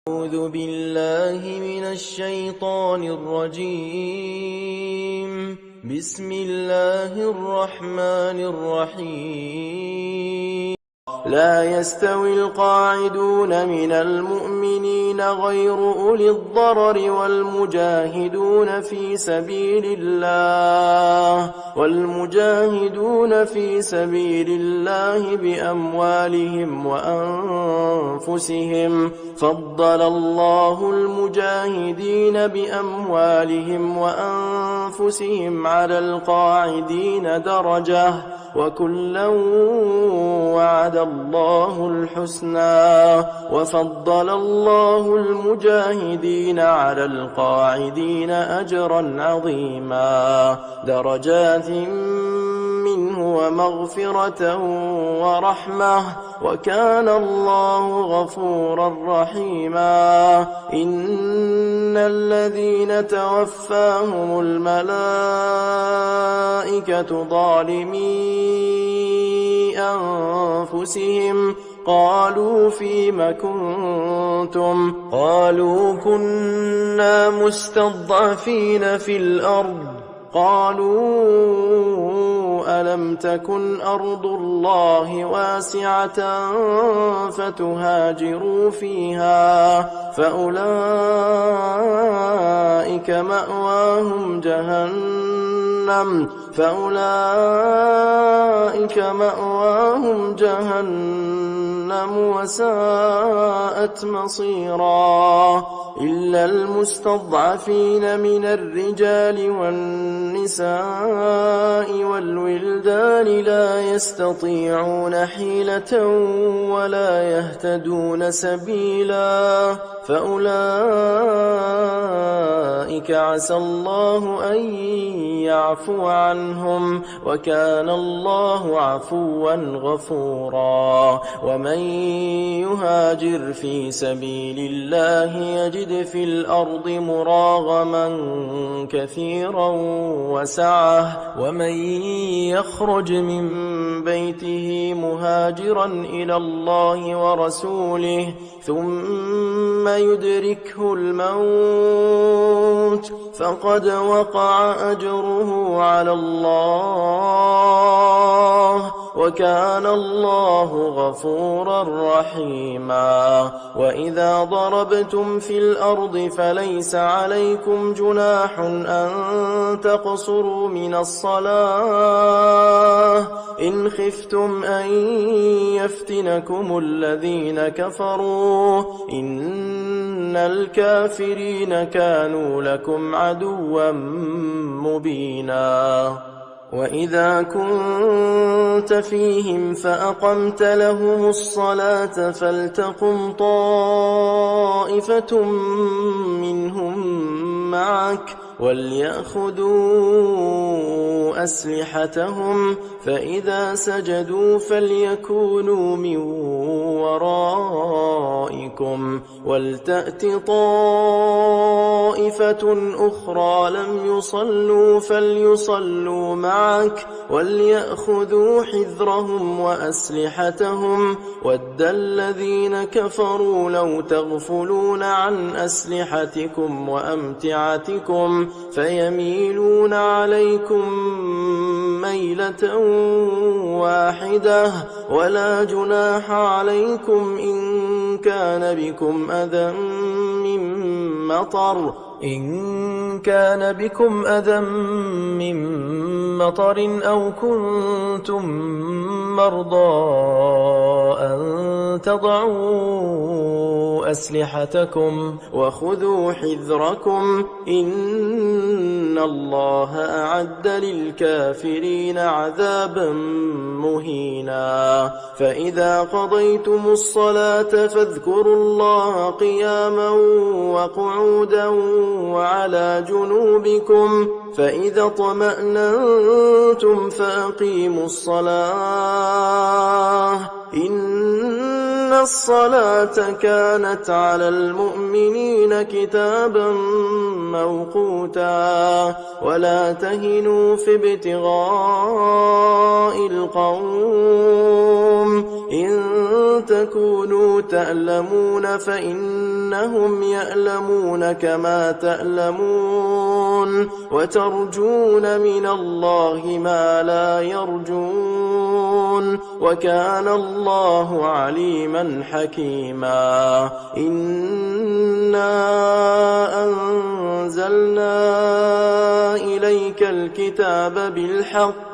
أعوذ بالله من الشيطان الرجيم. بسم الله الرحمن الرحيم. لا يستوي القاعدون من المؤمنين غير أولي الضرر والمجاهدون في سبيل الله بأموالهم وأنفسهم. فضل الله المجاهدين بأموالهم وأنفسهم على القاعدين درجة، وكلا وعد الله الحسنى. وفضل الله المجاهدين على القاعدين أجرا عظيما، درجات منه ومغفرة ورحمة، وكان الله غفورا رحيما. إن الذين توفاهم الملائكة ظالمي أنفسهم قالوا فيم كنتم؟ قالوا كنا مستضعفين في الأرض. قالوا ألم تكن أرض الله واسعة فتهاجروا فيها؟ فأولئك مأواهم جهنم وساءت مصيرا. إلا المستضعفين من الرجال والنساء والولدان لا يستطيعون حيلة ولا يهتدون سبيلا، فأولئك عسى الله أن يعفو عنهم، وكان الله عفوا غفورا. ومن يهاجر في سبيل الله يجد في الأرض مراغما كثيرا وسعة، ومن يخرج من بيته مهاجرا إلى الله ورسوله ثم يدركه الموت فقد وقع أجره على الله، وكان الله غفورا رحيما. وإذا ضربتم في الأرض فليس عليكم جناح أن تقصروا من الصلاة إن خفتم أن يفتنكم الذين كفروا، إن الكافرين كانوا لكم عدوا مبينا. وإذا كنت فيهم فأقمت لهم الصلاة فلتقم طائفة منهم معك وليأخذوا أسلحتهم، فإذا سجدوا فليكونوا من ورائكم ولتأت طائفة أخرى لم يصلوا فليصلوا معك وليأخذوا حذرهم وأسلحتهم. ود الذين كفروا لو تغفلون عن أسلحتكم وأمتعتكم فيميلون عليكم ميلة واحدة، ولا جناح عليكم إن كان بكم أذى من مطر أو كنتم مرضى أن تضعوا أسلحتكم وخذوا حذركم، إن الله أعد للكافرين عذابا مهينا. فإذا قضيتم الصلاة فاذكروا الله قياما وقعودا وعلى جنوبكم، فإذا اطمأننتم فأقيموا الصلاة، إن الصلاة كانت على المؤمنين كتابا موقوتا. ولا تهنوا في ابتغاء القوم إن تكونوا تألمون فإنهم يألمون كما تألمون وترجون من الله ما لا يرجون وكان الله عليما حكيما. إنا أنزلنا إليك الكتاب بالحق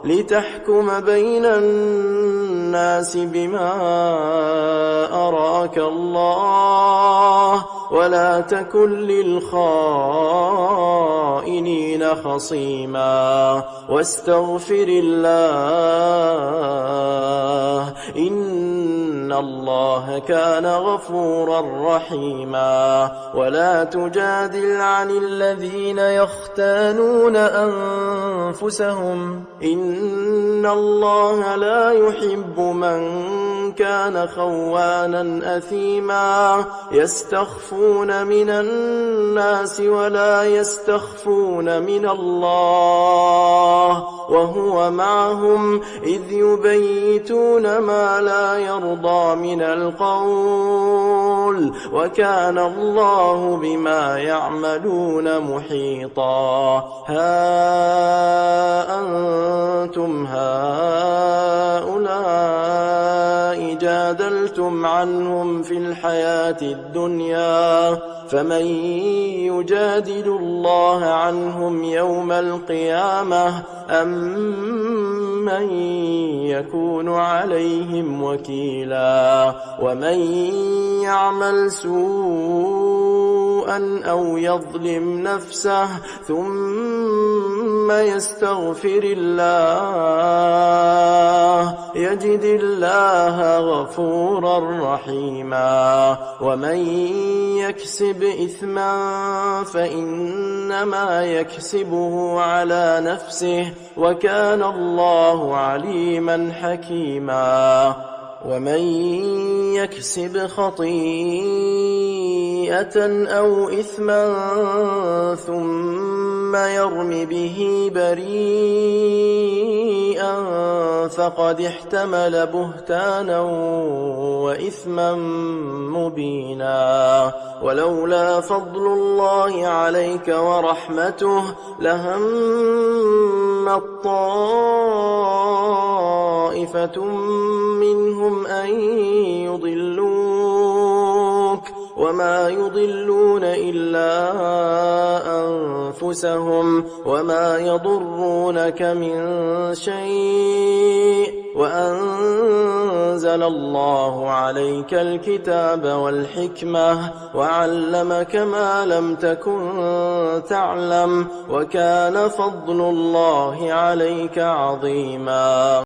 لتحكم بين الناس بما أراك الله ولا تكن للخائنين خصيما واستغفر الله إن الله كان غفورا رحيما. ولا تجادل عن الذين يختانون أنفسهم إن الله لا يحب من كان خوانا أثيما يستخفون من الناس ولا يستخفون من الله وهو معهم إذ يبيتون ما لا يرضى من القول وكان الله بما يعملون محيطا. ها أنتم هؤلاء جادلتم عنهم في الحياة الدنيا فمن يجادل الله عنهم يوم القيامة أم من يكون عليهم وكيلا. ومن يعمل سوءا أو يظلم نفسه ثم يستغفر الله يجد الله غفورا رحيما. ومن يكسب إثما فإنما يكسبه على نفسه وكان الله عليما حكيما. ومن يكسب خطيئة أو إثما ثم يرم به بريئا فقد احتمل بهتانا وإثما مبينا. ولولا فضل الله عليك ورحمته لهمت طائفة منهم أن يضلوك وما يضلون إلا أنفسهم وما يضرونك من شيء وأنزل الله عليك الكتاب والحكمة وعلمك ما لم تكن تعلم وكان فضل الله عليك عظيما.